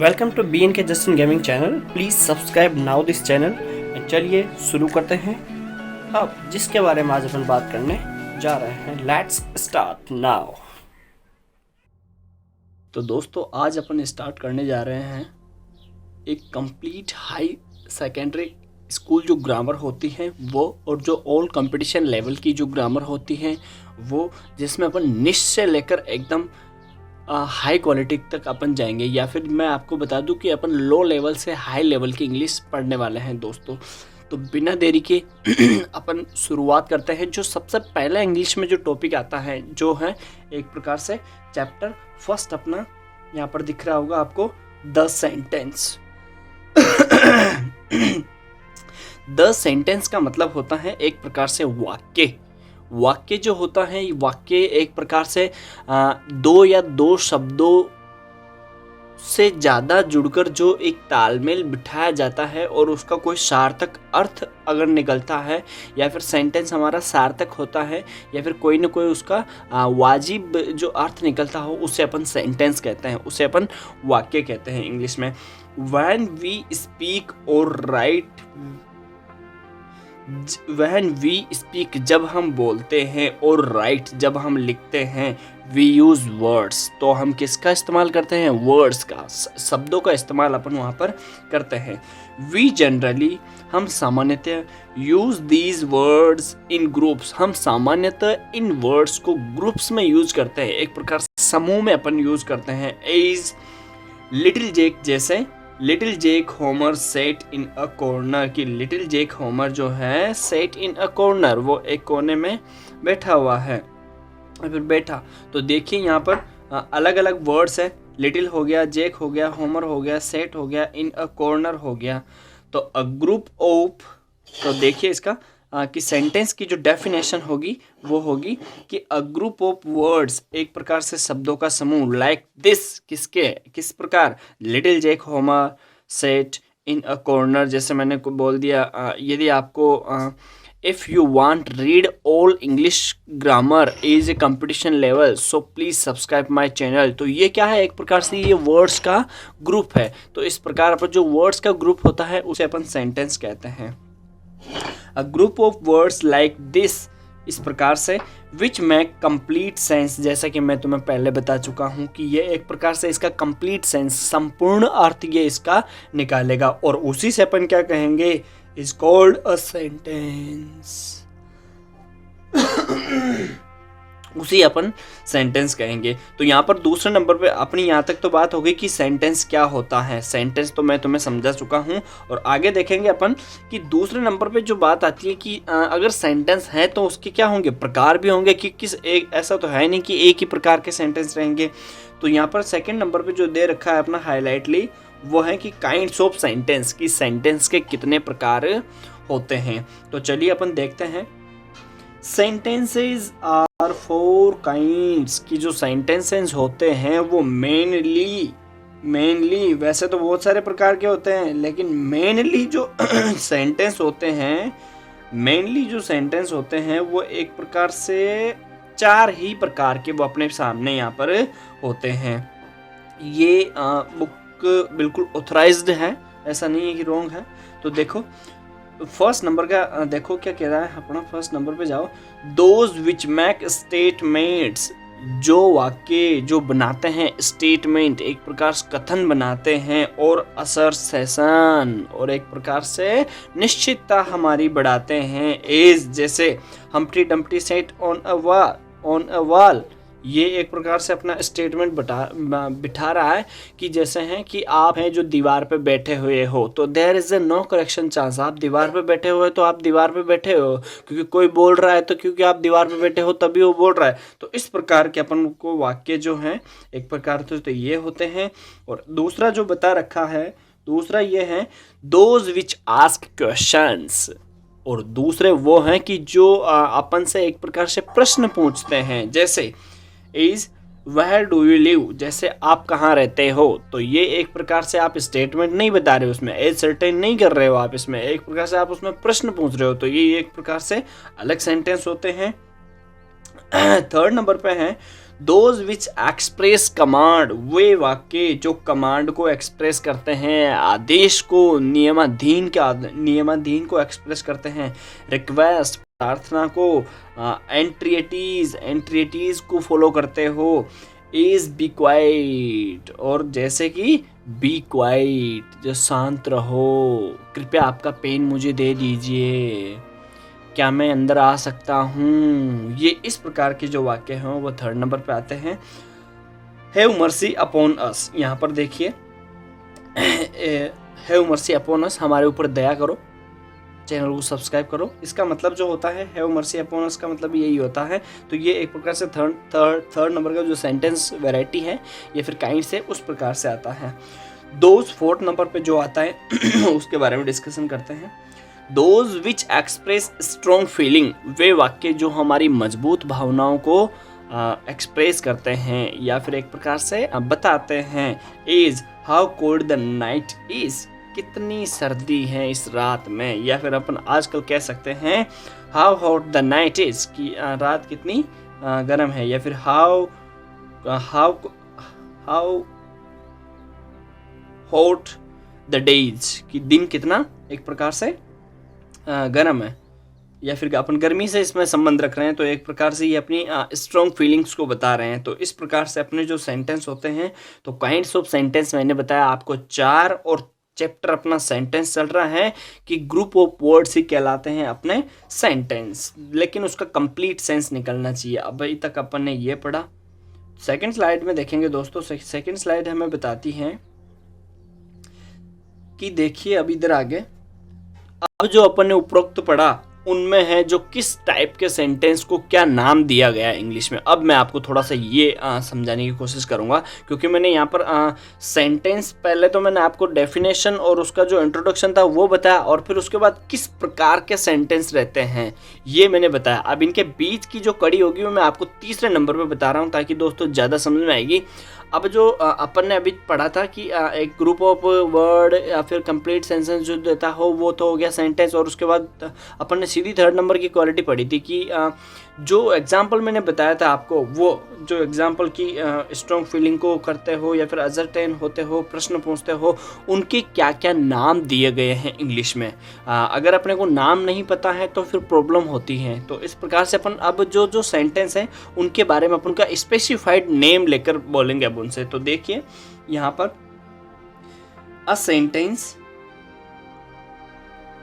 Welcome to be N के Justin gaming channel. Please subscribe now this channel. चलिए शुरू करते हैं। अब जिसके बारे में आज अपन बात करने जा रहे हैं, लेट्स स्टार्ट नाउ। तो दोस्तों आज अपन स्टार्ट करने जा रहे हैं एक कंप्लीट हाई सेकेंडरी स्कूल जो ग्रामर होती है वो, और जो ऑल कंपटीशन लेवल की जो ग्रामर होती है वो, जिसमें अपन निश से लेकर एकदम हाई क्वालिटी तक अपन जाएंगे, या फिर मैं आपको बता दूं कि अपन लो लेवल से हाई लेवल की इंग्लिश पढ़ने वाले हैं दोस्तों। तो बिना देरी के अपन शुरुआत करते हैं। जो सबसे पहले इंग्लिश में जो टॉपिक आता है जो है एक प्रकार से चैप्टर फर्स्ट अपना यहाँ पर दिख रहा होगा आपको, द सेंटेंस। द सेंटेंस का मतलब होता है एक प्रकार से वाक्य। वाक्य जो होता है, वाक्य एक प्रकार से दो या दो शब्दों से ज़्यादा जुड़कर जो एक तालमेल बिठाया जाता है और उसका कोई सार्थक अर्थ अगर निकलता है, या फिर सेंटेंस हमारा सार्थक होता है, या फिर कोई ना कोई उसका वाजिब जो अर्थ निकलता हो, उसे अपन सेंटेंस कहते हैं, उसे अपन वाक्य कहते हैं इंग्लिश में। व्हेन वी स्पीक और राइट, When we speak जब हम बोलते हैं, और write जब हम लिखते हैं, we use words तो हम किसका इस्तेमाल करते हैं? words का, शब्दों का इस्तेमाल अपन वहाँ पर करते हैं। we generally हम सामान्यतः use these words in groups हम सामान्यतः इन words को ग्रुप्स में यूज करते हैं, एक प्रकार से समूह में अपन यूज करते हैं। as लिटिल जैक जैसे, little Jack Horner sat in a corner की लिटिल जैक होमर जो है सेट इन अ कॉर्नर, वो एक कोने में बैठा हुआ है। फिर बैठा तो देखिए यहाँ पर अलग अलग वर्ड्स है, लिटिल हो गया, जैक हो गया, होमर हो गया, सेट हो गया, इन अ कॉर्नर हो गया। तो अ ग्रुप ऑफ, तो देखिए इसका कि सेंटेंस की जो डेफिनेशन होगी वो होगी कि अ ग्रुप ऑफ वर्ड्स एक प्रकार से शब्दों का समूह, लाइक दिस किस प्रकार, little Jack Horner sat in a corner, जैसे मैंने को बोल दिया। यदि आपको if you want read all English grammar is a competition level so please subscribe my channel. तो ये क्या है, एक प्रकार से ये वर्ड्स का ग्रुप है। तो इस प्रकार पर जो वर्ड्स का ग्रुप होता है उसे अपन सेंटेंस कहते हैं। A group of words like this, इस प्रकार से, which make complete sense, जैसा कि मैं तुम्हें पहले बता चुका हूँ कि ये एक प्रकार से इसका complete sense, संपूर्ण अर्थ ये इसका निकालेगा, और उसी से अपन क्या कहेंगे, is called a sentence। उसी अपन सेंटेंस कहेंगे। तो यहाँ पर दूसरे नंबर पे अपनी यहाँ तक तो बात हो गई कि सेंटेंस क्या होता है। सेंटेंस तो मैं तुम्हें समझा चुका हूँ, और आगे देखेंगे अपन कि दूसरे नंबर पे जो बात आती है कि अगर सेंटेंस है तो उसके क्या होंगे, प्रकार भी होंगे, कि किस एक, ऐसा तो है नहीं कि एक ही प्रकार के सेंटेंस रहेंगे। तो यहाँ पर सेकेंड नंबर पर जो दे रखा है अपना हाईलाइटली, वो है कि काइंड्स ऑफ सेंटेंस, की सेंटेंस के कितने प्रकार होते हैं। तो चलिए अपन देखते हैं। सेंटेंसेस आर फोर काइंड्स, की जो सेंटेंसेस होते हैं वो मेनली वैसे तो बहुत सारे प्रकार के होते हैं, लेकिन मेनली जो सेंटेंस होते हैं वो एक प्रकार से चार ही प्रकार के वो अपने सामने यहाँ पर होते हैं। ये बुक बिल्कुल ऑथराइज्ड है, ऐसा नहीं है कि रॉन्ग है। तो देखो फर्स्ट नंबर का देखो क्या कह रहा है अपना, फर्स्ट नंबर पे जाओ। दोज विच मैक स्टेटमेंट्स, जो वाक्य जो बनाते हैं स्टेटमेंट, एक प्रकार से कथन बनाते हैं, और असर्सेशन, और एक प्रकार से निश्चितता हमारी बढ़ाते हैं। एज जैसे Humpty Dumpty set on a wall, ये एक प्रकार से अपना स्टेटमेंट बिठा रहा है कि जैसे हैं कि आप हैं जो दीवार पे बैठे हुए हो, तो there is no correction chance, आप दीवार पे बैठे हुए तो आप दीवार पे बैठे हो, क्योंकि कोई बोल रहा है तो क्योंकि आप दीवार पे बैठे हो तभी वो बोल रहा है। तो इस प्रकार के अपन को वाक्य जो हैं एक प्रकार तो ये होते हैं। और दूसरा जो बता रखा है, दूसरा ये है दोज विच आस्क क्वेश्चंस, और दूसरे वो हैं कि जो अपन से एक प्रकार से प्रश्न पूछते हैं, जैसे is where do you live, जैसे आप कहाँ रहते हो। तो ये एक प्रकार से आप स्टेटमेंट नहीं बता रहे हो, उसमें एज सर्टेन नहीं कर रहे हो आप, इसमें एक प्रकार से आप उसमें प्रश्न पूछ रहे हो, तो ये एक प्रकार से अलग सेंटेंस होते हैं। थर्ड नंबर पे है दोज विच एक्सप्रेस कमांड, वे वाक्य जो कमांड को एक्सप्रेस करते हैं, आदेश को, नियमाधीन को एक्सप्रेस करते हैं। रिक्वेस्ट, प्रार्थना को। एंट्रिएटीज को फॉलो करते हो। इज, बी क्वाइट, और जैसे कि बी क्वाइट जो शांत रहो, कृपया आपका पेन मुझे दे दीजिए, क्या मैं अंदर आ सकता हूँ। ये इस प्रकार के जो वाक्य हैं वो थर्ड नंबर पे आते हैं। हैव मर्सी अपॉन अस, यहाँ पर देखिए हैव मर्सी अपॉन अस, हमारे ऊपर दया करो। चैनल को सब्सक्राइब करो। इसका मतलब जो होता है हैव मर्सी अपॉन अस का मतलब यही होता है। तो ये एक प्रकार से थर्ड नंबर का जो सेंटेंस वैरायटी है ये फिर काइंड से उस प्रकार से आता है। दोज फोर्थ नंबर पे जो आता है उसके बारे में डिस्कशन करते हैं। Those which express strong feeling, वे वाक्य जो हमारी मजबूत भावनाओं को एक्सप्रेस करते हैं या फिर एक प्रकार से बताते हैं। Is, how cold the night is, कितनी सर्दी है इस रात में, या फिर अपन आजकल कह सकते हैं how hot the night is, कि रात कितनी गर्म है, या फिर हाउ हॉट द डेज, कि दिन कितना एक प्रकार से गर्म है, या फिर अपन गर्मी से इसमें संबंध रख रहे हैं। तो एक प्रकार से ये अपनी स्ट्रॉन्ग फीलिंग्स को बता रहे हैं। तो इस प्रकार से अपने जो सेंटेंस होते हैं, तो काइंड्स ऑफ सेंटेंस मैंने बताया आपको 4, और चैप्टर अपना सेंटेंस चल रहा है कि ग्रुप ऑफ वर्ड्स ही कहलाते हैं अपने सेंटेंस, लेकिन उसका कंप्लीट सेंस निकलना चाहिए। अभी तक अपन ने ये पढ़ा। सेकंड स्लाइड में देखेंगे दोस्तों, सेकंड स्लाइड हमें बताती है कि देखिए अब इधर आगे, अब जो अपन ने उपरोक्त पढ़ा उनमें है जो किस टाइप के सेंटेंस को क्या नाम दिया गया है इंग्लिश में। अब मैं आपको थोड़ा सा ये समझाने की कोशिश करूँगा, क्योंकि मैंने यहाँ पर सेंटेंस पहले तो मैंने आपको डेफिनेशन और उसका जो इंट्रोडक्शन था वो बताया, और फिर उसके बाद किस प्रकार के सेंटेंस रहते हैं ये मैंने बताया। अब इनके बीच की जो कड़ी होगी वो मैं आपको तीसरे नंबर पर बता रहा हूँ, ताकि दोस्तों ज़्यादा समझ में आएगी। अब जो अपन ने अभी पढ़ा था कि एक ग्रुप ऑफ वर्ड या फिर कंप्लीट सेंटेंस जो देता हो वो तो हो गया सेंटेंस, और उसके बाद अपन ने सीधी थर्ड नंबर की क्वालिटी पढ़ी थी कि जो एग्जाम्पल मैंने बताया था आपको, वो जो एग्जाम्पल की स्ट्रॉन्ग फीलिंग को करते हो या फिर अजरटेन होते हो, प्रश्न पूछते हो, उनके क्या क्या नाम दिए गए हैं इंग्लिश में। अगर अपने को नाम नहीं पता है तो फिर प्रॉब्लम होती है। तो इस प्रकार से अपन अब जो सेंटेंस है उनके बारे में अपन का स्पेसिफाइड नेम लेकर बोलेंगे अब उनसे। तो देखिए यहाँ पर a sentence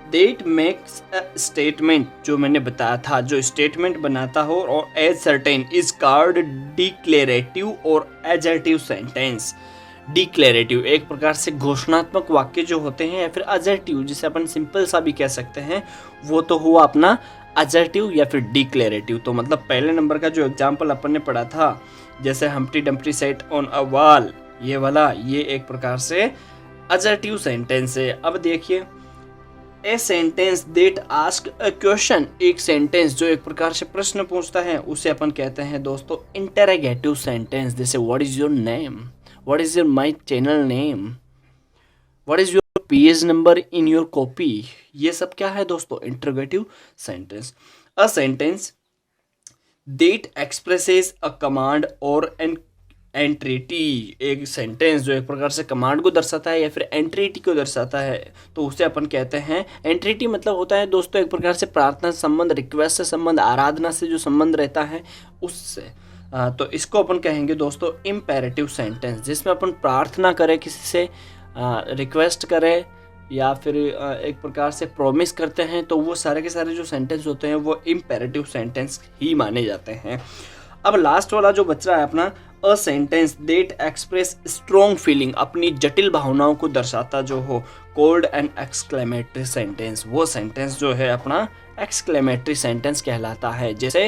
that makes a statement, जो मैंने बताया था जो स्टेटमेंट बनाता हो, और as certain is called declarative और एजर्टिव सेंटेंस। डिक्लेरेटिव एक प्रकार से घोषणात्मक वाक्य जो होते हैं, या फिर अजर्टिव जिसे अपन सिंपल सा भी कह सकते हैं, वो तो हुआ अपना अजर्टिव या फिर डिक्लेरेटिव। तो मतलब पहले नंबर का जो एग्जाम्पल अपन ने पढ़ा था, जैसे Humpty Dumpty set on a wall, ये वाला, ये एक प्रकार से अजर्टिव सेंटेंस है। अब देखिए a sentence that ask a question, एक सेंटेंस जो एक प्रकार से प्रश्न पूछता है उसे अपन कहते हैं दोस्तों इंटरोगेटिव सेंटेंस। जैसे what is your name, what is your my channel name, what is your page number in your copy, ये सब क्या है दोस्तों interrogative sentence. A sentence that expresses a command और एन एंट्रिटी, एक सेंटेंस जो एक प्रकार से कमांड को दर्शाता है या फिर एंट्रिटी को दर्शाता है, तो उसे अपन कहते हैं एंट्रिटी। मतलब होता है दोस्तों एक प्रकार से प्रार्थना संबंध, रिक्वेस्ट से संबंध, आराधना से जो संबंध रहता है उससे। तो इसको अपन कहेंगे दोस्तों इम्पेरेटिव सेंटेंस, जिसमें अपन प्रार्थना करें किसी से, रिक्वेस्ट करें या फिर एक प्रकार से प्रॉमिस करते हैं, तो वो सारे के सारे जो सेंटेंस होते हैं वो इम्पेरेटिव सेंटेंस ही माने जाते हैं। अब लास्ट वाला जो बच रहा है अपना अ sentence that express strong feeling, अपनी जटिल भावनाओं को दर्शाता जो हो, कोल्ड एंड एक्सक्लेमेटरी सेंटेंस, वो सेंटेंस जो है अपना एक्सक्लेमेटरी सेंटेंस कहलाता है। जैसे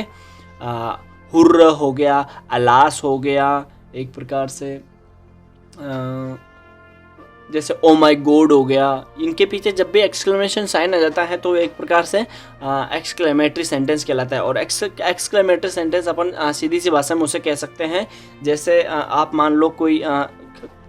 हुर्र हो गया, अलास हो गया, एक प्रकार से जैसे ओ माई गॉड हो गया, इनके पीछे जब भी एक्सक्लेमेशन साइन आ जाता है तो एक प्रकार से एक्सक्लेमेटरी सेंटेंस कहलाता है। और एक्सक्लेमेटरी सेंटेंस अपन सीधी सी भाषा में उसे कह सकते हैं, जैसे आप मान लो कोई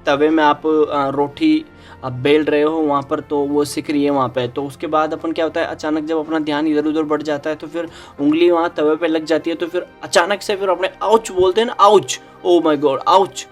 तवे में आप रोटी आप बेल रहे हो वहाँ पर, तो वो सिक रही है वहाँ पे, तो उसके बाद अपन क्या होता है, अचानक जब अपना ध्यान इधर उधर बढ़ जाता है तो फिर उंगली वहाँ तवे पे लग जाती है, तो फिर अचानक से फिर अपने आउच बोलते हैं ना, ouch, oh my God, ouch,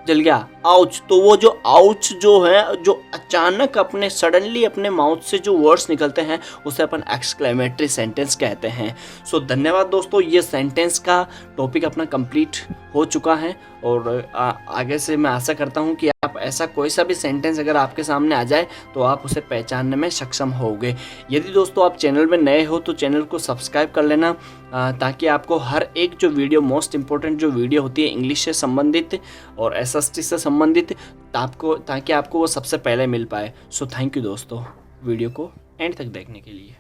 जल गया, आउच। तो वो जो आउच जो है, जो अचानक अपने सडनली अपने माउथ से जो वर्ड्स निकलते हैं उसे अपन एक्सक्लेमेटरी सेंटेंस कहते हैं। सो धन्यवाद दोस्तों, ये सेंटेंस का टॉपिक अपना कंप्लीट हो चुका है, और आगे से मैं आशा करता हूँ कि आप ऐसा कोई सा भी सेंटेंस अगर आपके सामने आ जाए तो आप उसे पहचानने में सक्षम होगे। यदि दोस्तों आप चैनल में नए हो तो चैनल को सब्सक्राइब कर लेना, ताकि आपको हर एक जो वीडियो, मोस्ट इंपॉर्टेंट जो वीडियो होती है इंग्लिश से संबंधित और SST से संबंधित, ताकि आपको वो सबसे पहले मिल पाए। सो थैंक यू दोस्तों वीडियो को एंड तक देखने के लिए।